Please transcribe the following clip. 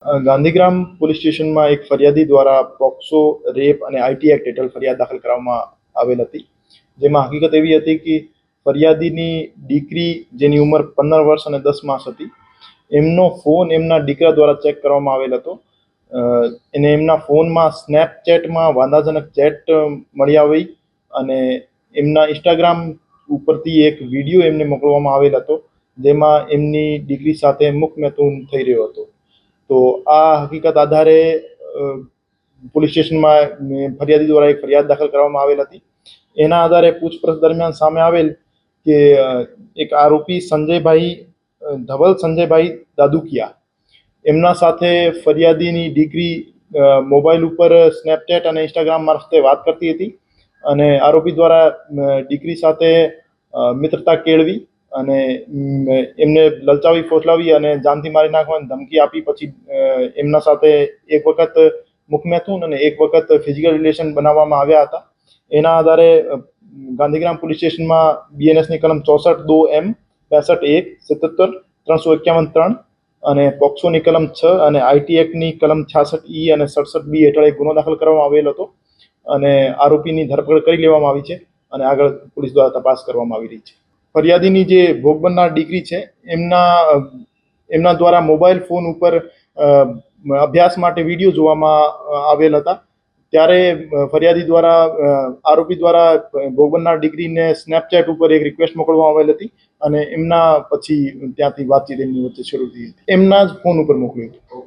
Gandhigram police સ્ટેશનમાં એક ફરિયાદી દ્વારા પોક્સો રેપ અને આઈટી એક્ટ હેઠળ ફરિયાદ દાખલ કરવામાં આવેલ હતી, જેમાં હકીકત એવી હતી કે ફરિયાદીની દીકરી, જેની ઉંમર 15 વર્ષ અને 10 માસ હતી, એમનો ફોન એમના દીકરા દ્વારા ચેક કરવામાં આવેલ હતો અને એમના ફોનમાં સ્નેપચેટમાં વાંધાજનક ચેટ મળી આવી અને એમના ઇન્સ્ટાગ્રામ ઉપરથી એક વિડીયો એમને મોકલવામાં આવેલ હતો, જેમાં એમની દીકરી સાથે મુખમેતુન થઈ રહ્યો હતો. તો આ હકીકત આધારે પોલીસ સ્ટેશનમાં ફરિયાદી દ્વારા એક ફરિયાદ દાખલ કરવામાં આવેલ હતી. એના આધારે પૂછપરછ દરમિયાન સામે આવેલ કે એક આરોપી ધવલ સંજયભાઈ દાદુકિયા, એમના સાથે ફરિયાદીની દીકરી મોબાઈલ ઉપર સ્નેપચેટ અને ઇન્સ્ટાગ્રામ મારફતે વાત કરતી હતી અને આરોપી દ્વારા દીકરી સાથે મિત્રતા કેળવી અને એમને લલચાવી ફોસલાવી અને જાનથી મારી નાખવાની ધમકી આપી. પછી એમના સાથે એક વખત મુખમેથુન અને એક વખત ફિઝિકલ રિલેશન બનાવવામાં આવ્યા હતા. એના આધારે ગાંધીગ્રામ પોલીસ સ્ટેશનમાં બીએનએસની કલમ 64(2)M, 65(1), 77, 351(3) અને પોક્સોની કલમ 6 અને આઈટી એક્ટની કલમ 66E અને 67B હેઠળ એક ગુનો દાખલ કરવામાં આવેલો હતો અને આરોપીની ધરપકડ કરી લેવામાં આવી છે અને આગળ પોલીસ દ્વારા તપાસ કરવામાં આવી રહી છે. ફરિયાદીની જે ભોગ બનનાર દીકરી છે, એમના દ્વારા મોબાઈલ ફોન ઉપર અભ્યાસ માટે વિડીયો જોવામાં આવેલ હતા, ત્યારે ફરિયાદી દ્વારા આરોપી દ્વારા ભોગ બનનાર દીકરીને સ્નેપચેટ ઉપર એક રિક્વેસ્ટ મોકલવામાં આવેલ હતી અને એમના પછી ત્યાંથી વાતચીત એમની વચ્ચે શરૂ થઈ હતી. એમના જ ફોન ઉપર મોકલ્યું હતું.